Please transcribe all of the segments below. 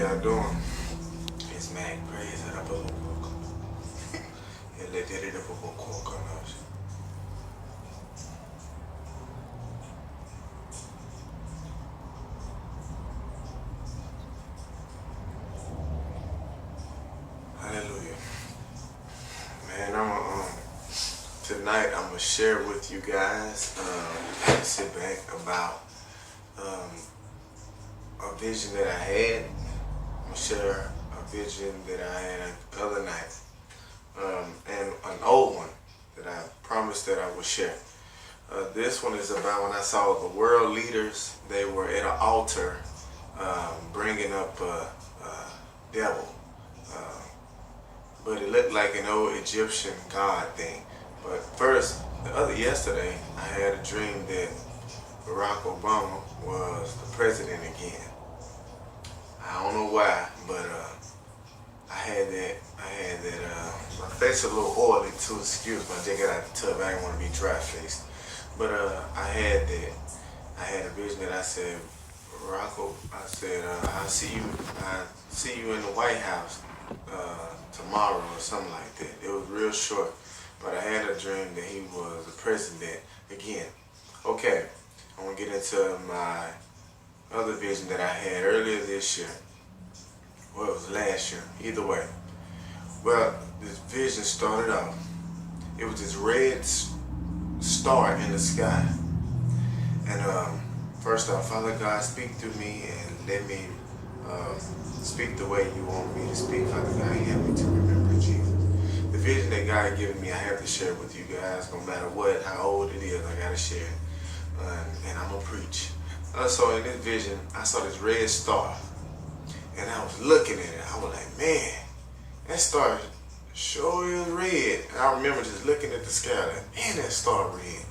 y'all doing? It's Mac. Praise it up a little book. And let it up a book. Hallelujah. Man, tonight I'm gonna share with you guys, sit back about a vision that I had. I'm gonna share a vision that I had the other night, and an old one that I promised that I would share. This one is about when I saw the world leaders. They were at an altar, bringing up a devil, but it looked like an old Egyptian god thing. But first, yesterday, I had a dream that Barack Obama was the president again. I don't know why, but I had that. My face a little oily too. Excuse me. I just got out the tub. I didn't want to be dry faced. But I had that. I had a vision that I said, Barack. I said, I see you in the White House tomorrow or something like that. It was real short, but I had a dream that he was the president again. Okay, I want to get into my other vision that I had earlier this year. Well, it was last year. Either way. Well, this vision started off. It was this red star in the sky. And first off, Father God, speak through me and let me speak the way you want me to speak. Father God, help me to remember Jesus. The vision that God had given me, I have to share with you guys. No matter what, how old it is, I got to share it. And I'm going to preach. So in this vision, I saw this red star. And I was looking at it. I was like, man, that star sure is red. And I remember just looking at the sky like, man, that star red.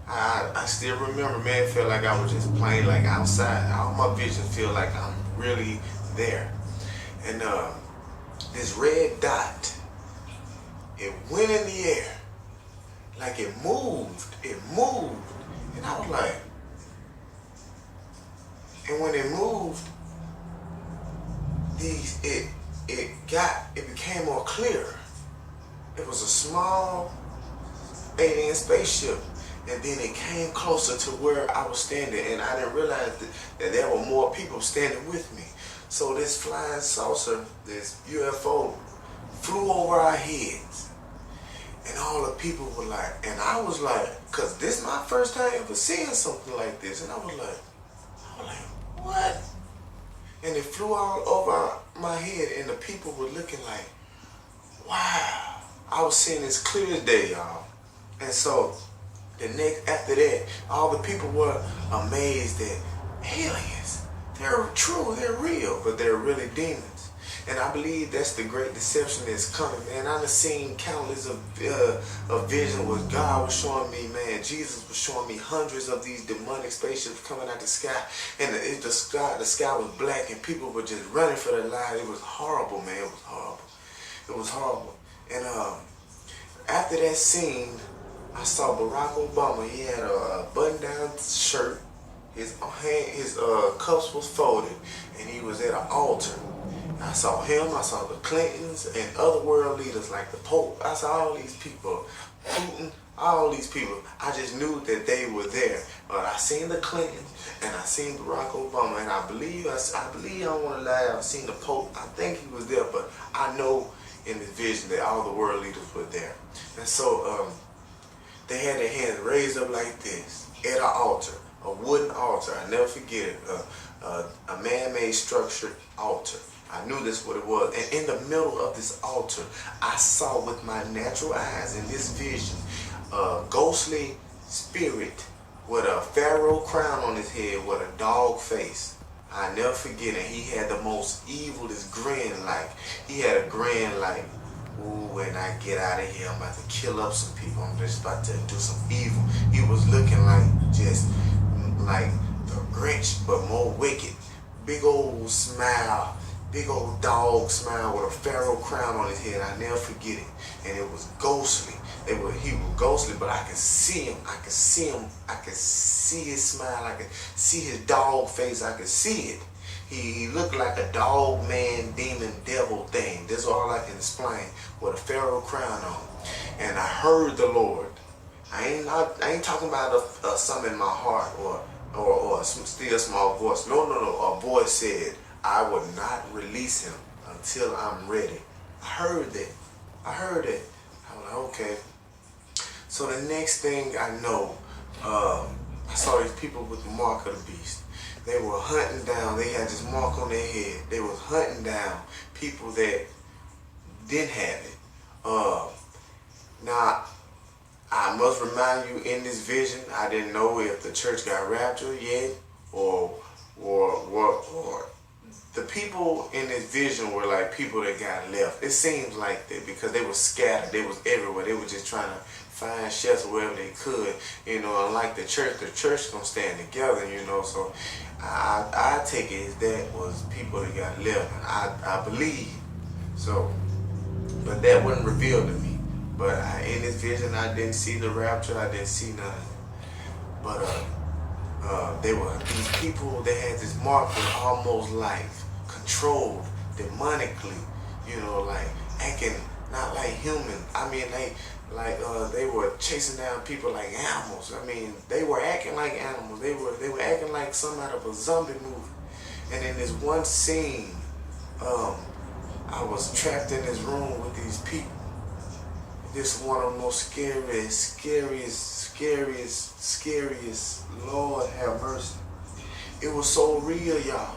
I still remember, man, it felt like I was just playing like outside. All my visions feel like I'm really there. And this red dot, it went in the air. Like it moved. And I was like, and when it moved, it became more clear. It was a small alien spaceship, and then it came closer to where I was standing, and I didn't realize that there were more people standing with me. So this flying saucer, this UFO, flew over our heads, and all the people were like, and I was like, cause this is my first time ever seeing something like this, and I was like, what? And it flew all over my head, and the people were looking like, wow. I was seeing this clear as day, y'all. And so, after that, all the people were amazed that aliens, they're true, they're real, but they're really demons. And I believe that's the great deception that's coming, man. I've seen countless of visions where God was showing me, man, Jesus was showing me hundreds of these demonic spaceships coming out the sky. And the sky was black, and people were just running for their lives. It was horrible, man. It was horrible. And after that scene, I saw Barack Obama. He had a button-down shirt. His cuffs was folded, and he was at an altar. I saw him, I saw the Clintons, and other world leaders like the Pope. I saw all these people, Putin, all these people. I just knew that they were there. But I seen the Clintons, and I seen Barack Obama, and I believe, I don't want to lie, I've seen the Pope. I think he was there, but I know in the vision that all the world leaders were there. And so they had their hands raised up like this at an altar, a wooden altar. I never forget it, a man-made structured altar. I knew this what it was. And in the middle of this altar, I saw with my natural eyes in this vision a ghostly spirit with a pharaoh crown on his head with a dog face. I never forget it. He had the most evilest grin. Like, he had a grin like, ooh, when I get out of here, I'm about to kill up some people. I'm just about to do some evil. He was looking like just like the Grinch, but more wicked. Big old smile. Big old dog smile with a pharaoh crown on his head. I never forget it. And it was ghostly. He was ghostly, but I could see him. I could see him. I could see his smile. I could see his dog face. I could see it. He looked like a dog, man, demon, devil thing. That's all I can explain. With a pharaoh crown on. And I heard the Lord. I ain't talking about something in my heart or a still small voice. No, no, no. A voice said, I will not release him until I'm ready. I heard that. I heard it. I was like, okay. So the next thing I know, I saw these people with the mark of the beast. They were hunting down. They had this mark on their head. They was hunting down people that didn't have it. Now, I must remind you, in this vision, I didn't know if the church got raptured yet, or the people in this vision were like people that got left. It seems like that because they were scattered. They was everywhere. They were just trying to find shelter wherever they could. Unlike the church gonna stand together. So I take it that was people that got left. I believe so, but that wasn't revealed to me. But in this vision, I didn't see the rapture. I didn't see nothing. But they were these people that had this mark of almost life, controlled demonically. Like acting not like human. I mean, they were chasing down people like animals. I mean, they were acting like animals. They were acting like some out of a zombie movie. And in this one scene, I was trapped in this room with these people. This one of the most scariest, Lord have mercy. It was so real, y'all.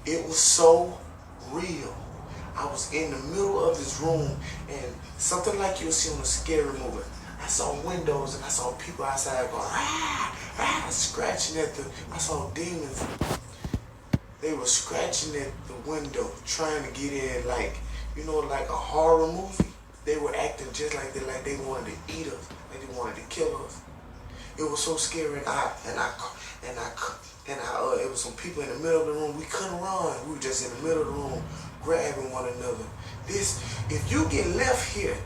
It was so real. I was in the middle of this room, and something like you'll see on a scary movie. I saw windows, and I saw people outside going, scratching at I saw demons. They were scratching at the window, trying to get in, like a horror movie. They were acting just like they wanted to eat us, like they wanted to kill us. It was so scary, it was some people in the middle of the room. We couldn't run. We were just in the middle of the room, grabbing one another. If you get left here,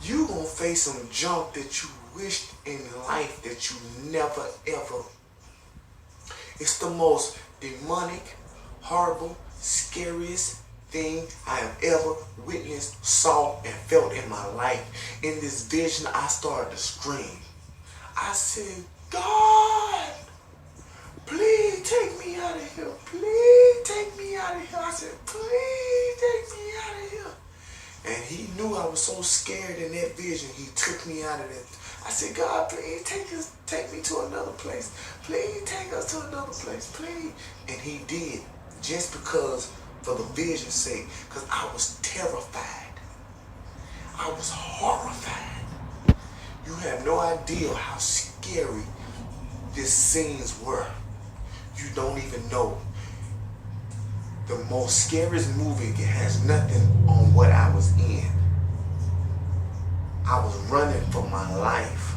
you gonna face some junk that you wished in life that you never ever. It's the most demonic, horrible, scariest thing I have ever witnessed, saw, and felt in my life. In this vision, I started to scream. I said, God, please take me out of here. Please take me out of here. I said, please take me out of here. And he knew I was so scared in that vision. He took me out of that. I said, God, please take me to another place. Please take us to another place, please. And he did, just because, for the vision's sake, because I was terrified. I was horrified. You have no idea how scary these scenes were. You don't even know. The most scariest movie has nothing on what I was in. I was running for my life.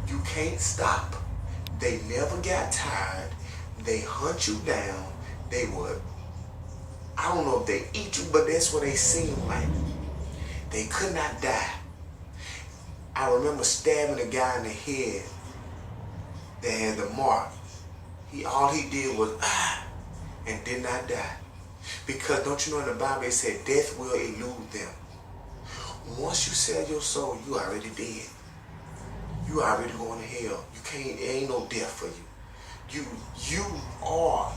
You can't stop. They never got tired. They hunt you down. They would, I don't know if they eat you, but that's what they seemed like. They could not die. I remember stabbing a guy in the head that had the mark. All he did was and did not die. Because don't you know in the Bible it said death will elude them. Once you sell your soul, you already dead. You already going to hell. It ain't no death for you. You are.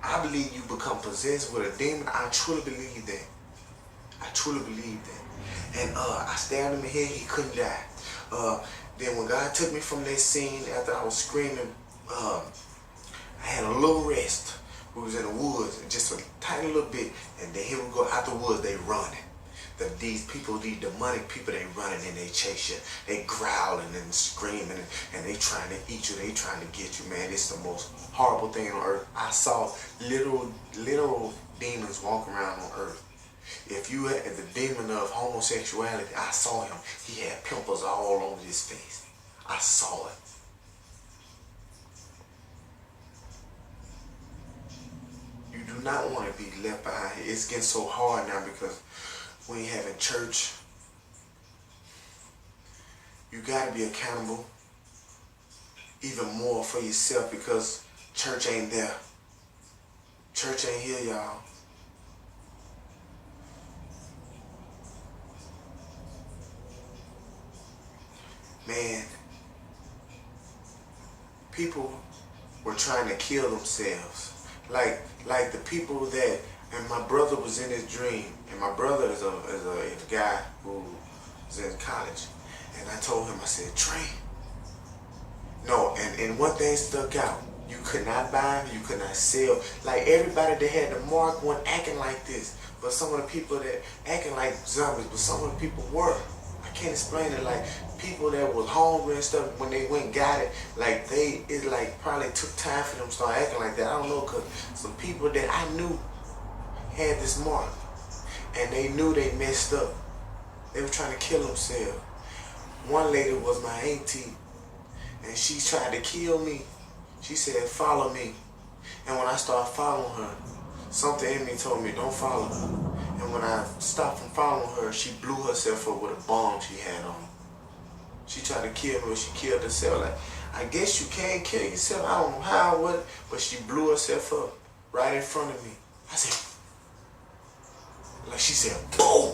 I believe you become possessed with a demon. I truly believe that. I truly believe that. And I stabbed him in the head, he couldn't die. Then when God took me from that scene after I was screaming, I had a little rest. We was in the woods, just a tiny little bit, and then here we go out the woods, they running. These demonic people, they running and they chase you. They growling and screaming and they trying to eat you. They trying to get you, man. It's the most horrible thing on earth. I saw literal demons walking around on earth. If you had the demon of homosexuality, I saw him. He had pimples all over his face. I saw it. You do not want to be left behind. It's getting so hard now because we ain't having church. You got to be accountable even more for yourself because church ain't there. Church ain't here, y'all. Man, people were trying to kill themselves. Like the people that, and my brother was in his dream, and my brother is a guy who is in college. And I told him, I said, Trey, no, and one thing stuck out. You could not buy, you could not sell. Like everybody that had the mark wasn't acting like this. But some of the people that acting like zombies, but some of the people were. I can't explain it. Like people that was hungry and stuff, when they went and got it, like it like probably took time for them to start acting like that. I don't know, cause some people that I knew had this mark, and they knew they messed up. They were trying to kill themselves. One lady was my auntie, and she tried to kill me. She said, follow me. And when I started following her, something in me told me, don't follow her. And when I stopped from following her, she blew herself up with a bomb she had on. She tried to kill me, but she killed herself. Like, I guess you can't kill yourself. I don't know how, what, but she blew herself up right in front of me. I said, like she said, boom!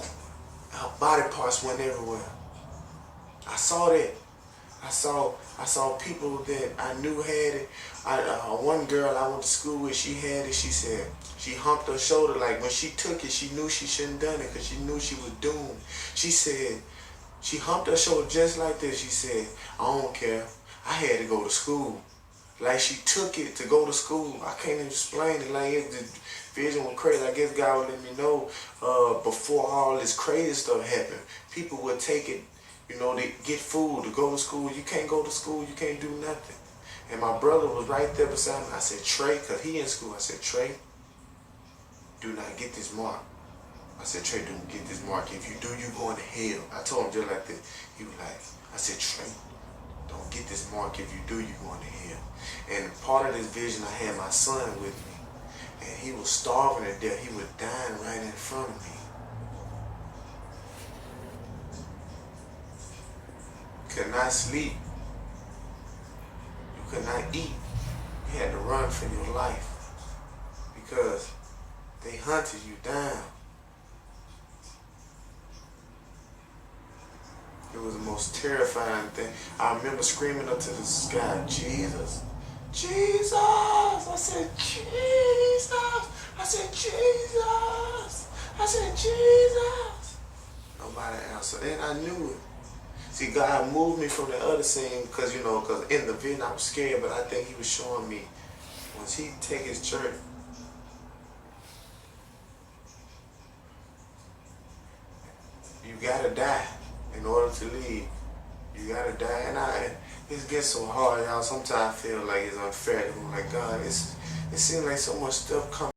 Her body parts went everywhere. I saw that. I saw people that I knew had it. One girl I went to school with, she had it. She said she humped her shoulder. Like when she took it, she knew she shouldn't done it because she knew she was doomed. She said she humped her shoulder just like this. She said, I don't care. I had to go to school. Like she took it to go to school. I can't even explain it. Like the vision was crazy. I guess God would let me know before all this crazy stuff happened. People would take it. You know, they get food to go to school. You can't go to school. You can't do nothing. And my brother was right there beside me. I said, Trey, because he in school. I said, Trey, do not get this mark. I said, Trey, don't get this mark. If you do, you going to hell. I told him just like that. He was like, I said, Trey, don't get this mark. If you do, you going to hell. And part of this vision, I had my son with me. And he was starving to death. He was dying right in front of me. Could not sleep. You could not eat. You had to run for your life because they hunted you down. It was the most terrifying thing. I remember screaming up to the sky, Jesus, Jesus. I said, Jesus. I said, Jesus. I said, Jesus. Nobody answered. And I knew it. See, God moved me from the other scene because, you know, because in the vision I was scared, but I think he was showing me once he take his church, you gotta die in order to leave. You gotta die. And it gets so hard, y'all. Sometimes I feel like it's unfair. I'm like, God, it seems like so much stuff comes.